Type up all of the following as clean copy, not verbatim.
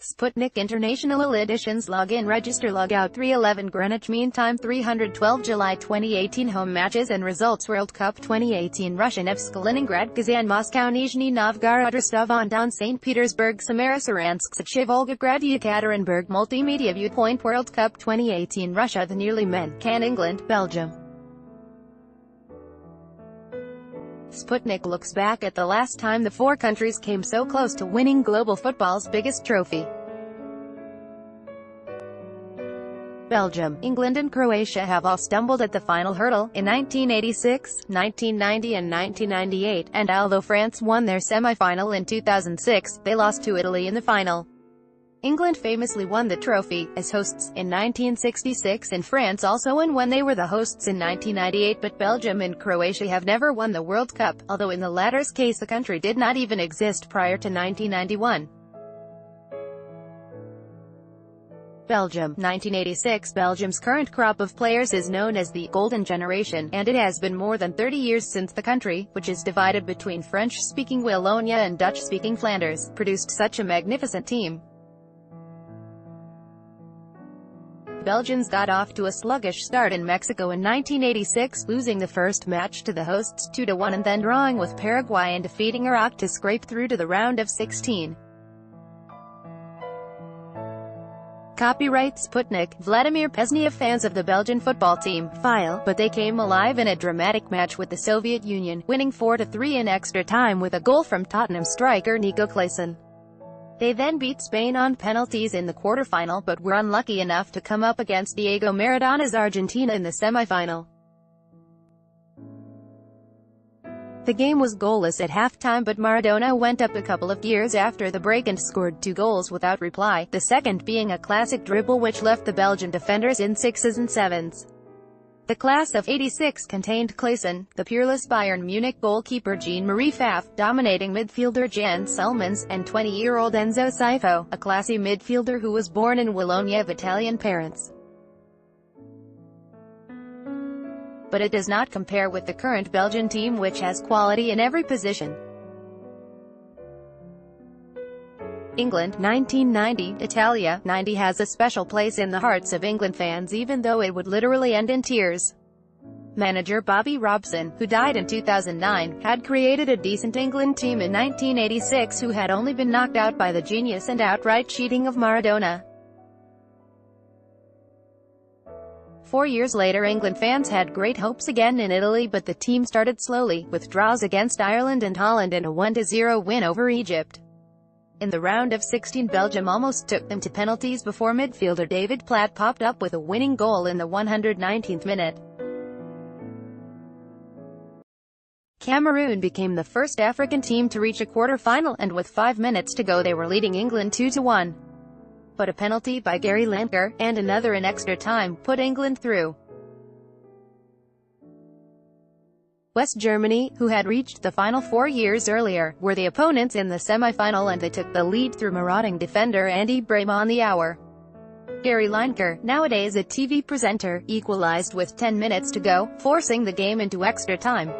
Sputnik International Editions Login Register Logout 3:11 Greenwich Mean Time 312 July 2018 Home matches and results World Cup 2018 Russia Nevsk Kaliningrad Kazan Moscow Nizhny Novgorod Rostov-on-Don St. Petersburg Samara Saransk Sochi Volgograd Yekaterinburg Multimedia Viewpoint World Cup 2018 Russia The Nearly Men Can England, Belgium. Sputnik looks back at the last time the four countries came so close to winning global football's biggest trophy. Belgium, England and Croatia have all stumbled at the final hurdle, in 1986, 1990 and 1998, and although France won their semi-final in 2006, they lost to Italy in the final. England famously won the trophy, as hosts, in 1966 and France also won when they were the hosts in 1998, but Belgium and Croatia have never won the World Cup, although in the latter's case the country did not even exist prior to 1991. Belgium, 1986 Belgium's current crop of players is known as the Golden Generation, and it has been more than 30 years since the country, which is divided between French-speaking Wallonia and Dutch-speaking Flanders, produced such a magnificent team. Belgians got off to a sluggish start in Mexico in 1986, losing the first match to the hosts 2-1 and then drawing with Paraguay and defeating Iraq to scrape through to the round of 16. Copyright Sputnik, Vladimir Pesnia. Fans of the Belgian football team, file, but they came alive in a dramatic match with the Soviet Union, winning 4-3 in extra time with a goal from Tottenham striker Nico Claesson. They then beat Spain on penalties in the quarter-final, but were unlucky enough to come up against Diego Maradona's Argentina in the semi-final. The game was goalless at halftime, but Maradona went up a couple of gears after the break and scored 2 goals without reply, the second being a classic dribble which left the Belgian defenders in 6s and 7s. The class of '86 contained Claesson, the peerless Bayern Munich goalkeeper Jean-Marie Pfaff, dominating midfielder Jan Selmans, and 20-year-old Enzo Scifo, a classy midfielder who was born in Wallonia of Italian parents. But it does not compare with the current Belgian team, which has quality in every position. England, 1990, Italia, 90 has a special place in the hearts of England fans even though it would literally end in tears. Manager Bobby Robson, who died in 2009, had created a decent England team in 1986 who had only been knocked out by the genius and outright cheating of Maradona. 4 years later England fans had great hopes again in Italy, but the team started slowly, with draws against Ireland and Holland and a 1-0 win over Egypt. In the round of 16 Belgium almost took them to penalties before midfielder David Platt popped up with a winning goal in the 119th minute. Cameroon became the first African team to reach a quarter-final, and with 5 minutes to go they were leading England 2-1. But a penalty by Gary Lineker, and another in extra time, put England through. West Germany, who had reached the final 4 years earlier, were the opponents in the semi-final, and they took the lead through marauding defender Andy Brehme on the hour. Gary Lineker, nowadays a TV presenter, equalized with 10 minutes to go, forcing the game into extra time.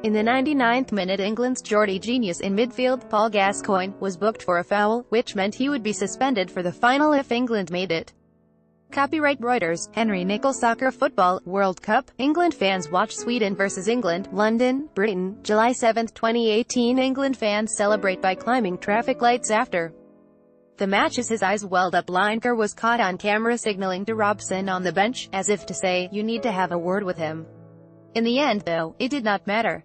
In the 99th minute England's Geordie genius in midfield, Paul Gascoigne, was booked for a foul, which meant he would be suspended for the final if England made it. Copyright Reuters, Henry Nicholls. Soccer Football, World Cup, England fans watch Sweden vs England, London, Britain, July 7, 2018 England fans celebrate by climbing traffic lights after the match as his eyes welled up. Lineker was caught on camera signaling to Robson on the bench, as if to say, "You need to have a word with him." In the end, though, it did not matter.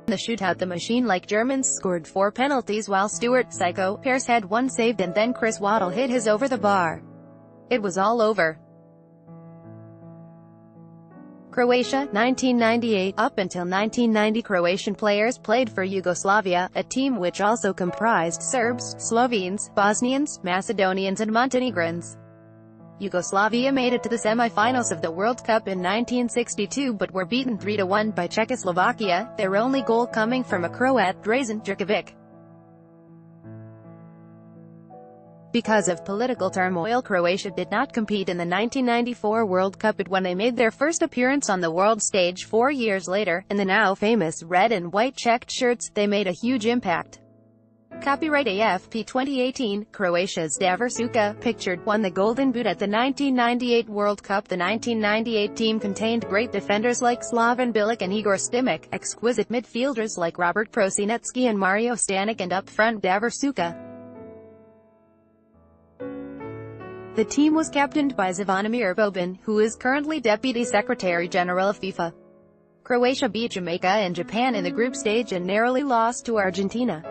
In the shootout the machine-like Germans scored 4 penalties while Stuart "Psycho" Pearce had 1 saved and then Chris Waddle hit his over the bar. It was all over. Croatia, 1998. Up until 1990 Croatian players played for Yugoslavia, a team which also comprised Serbs, Slovenes, Bosnians, Macedonians and Montenegrins. Yugoslavia made it to the semi-finals of the World Cup in 1962 but were beaten 3-1 by Czechoslovakia, their only goal coming from a Croat, Dražen Jerković. Because of political turmoil, Croatia did not compete in the 1994 World Cup, but when they made their first appearance on the world stage 4 years later, in the now famous red and white checked shirts, they made a huge impact. Copyright AFP 2018, Croatia's Davor Suka, pictured, won the Golden Boot at the 1998 World Cup. The 1998 team contained great defenders like Slaven Bilic and Igor Stimac, exquisite midfielders like Robert Prosinecki and Mario Stanic, and up front Davor Suka. The team was captained by Zvonimir Boban, who is currently Deputy Secretary-General of FIFA. Croatia beat Jamaica and Japan in the group stage and narrowly lost to Argentina.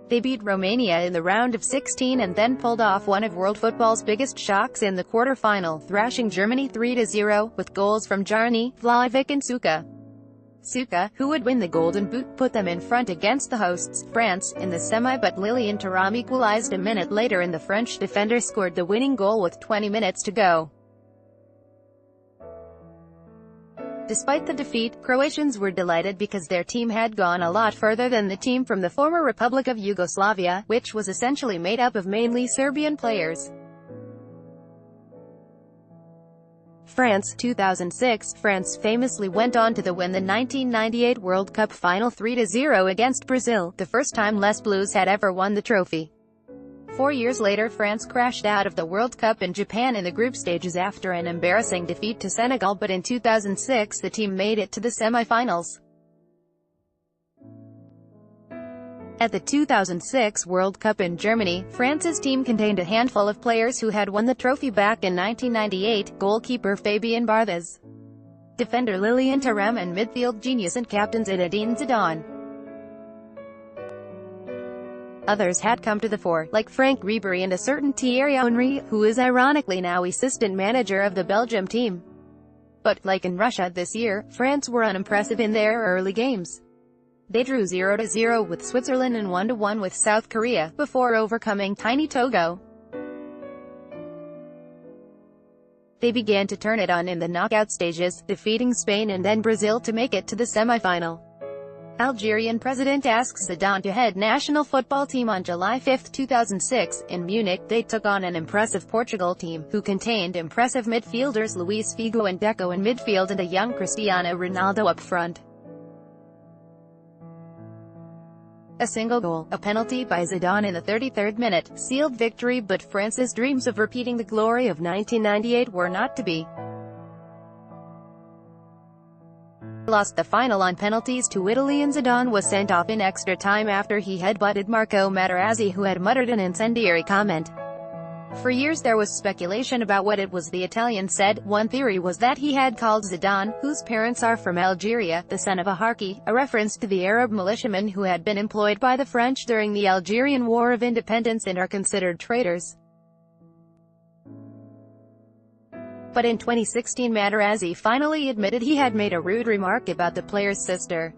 They beat Romania in the round of 16 and then pulled off one of world football's biggest shocks in the quarter-final, thrashing Germany 3-0, with goals from Jarni, Vlahovic and Suka. Suka, who would win the Golden Boot, put them in front against the hosts, France, in the semi, but Lilian Thuram equalized a minute later and the French defender scored the winning goal with 20 minutes to go. Despite the defeat, Croatians were delighted because their team had gone a lot further than the team from the former Republic of Yugoslavia, which was essentially made up of mainly Serbian players. France, 2006. France famously went on to win the 1998 World Cup final 3-0 against Brazil, the first time Les Blues had ever won the trophy. 4 years later, France crashed out of the World Cup in Japan in the group stages after an embarrassing defeat to Senegal, but in 2006 the team made it to the semi-finals. At the 2006 World Cup in Germany, France's team contained a handful of players who had won the trophy back in 1998, goalkeeper Fabien Barthez, defender Lilian Thuram, and midfield genius and captain Zinedine Zidane. Others had come to the fore, like Franck Ribéry and a certain Thierry Henry, who is ironically now assistant manager of the Belgium team. But, like in Russia this year, France were unimpressive in their early games. They drew 0-0 with Switzerland and 1-1 with South Korea, before overcoming tiny Togo. They began to turn it on in the knockout stages, defeating Spain and then Brazil to make it to the semi-final. Algerian president asks Zidane to head national football team on July 5, 2006. In Munich, they took on an impressive Portugal team, who contained impressive midfielders Luis Figo and Deco in midfield and a young Cristiano Ronaldo up front. A single goal, a penalty by Zidane in the 33rd minute, sealed victory, but France's dreams of repeating the glory of 1998 were not to be. Lost the final on penalties to Italy, and Zidane was sent off in extra time after he headbutted Marco Materazzi, who had muttered an incendiary comment. For years there was speculation about what it was the Italian said. One theory was that he had called Zidane, whose parents are from Algeria, the son of a harki, a reference to the Arab militiamen who had been employed by the French during the Algerian War of Independence and are considered traitors. But in 2016 Materazzi finally admitted he had made a rude remark about the player's sister.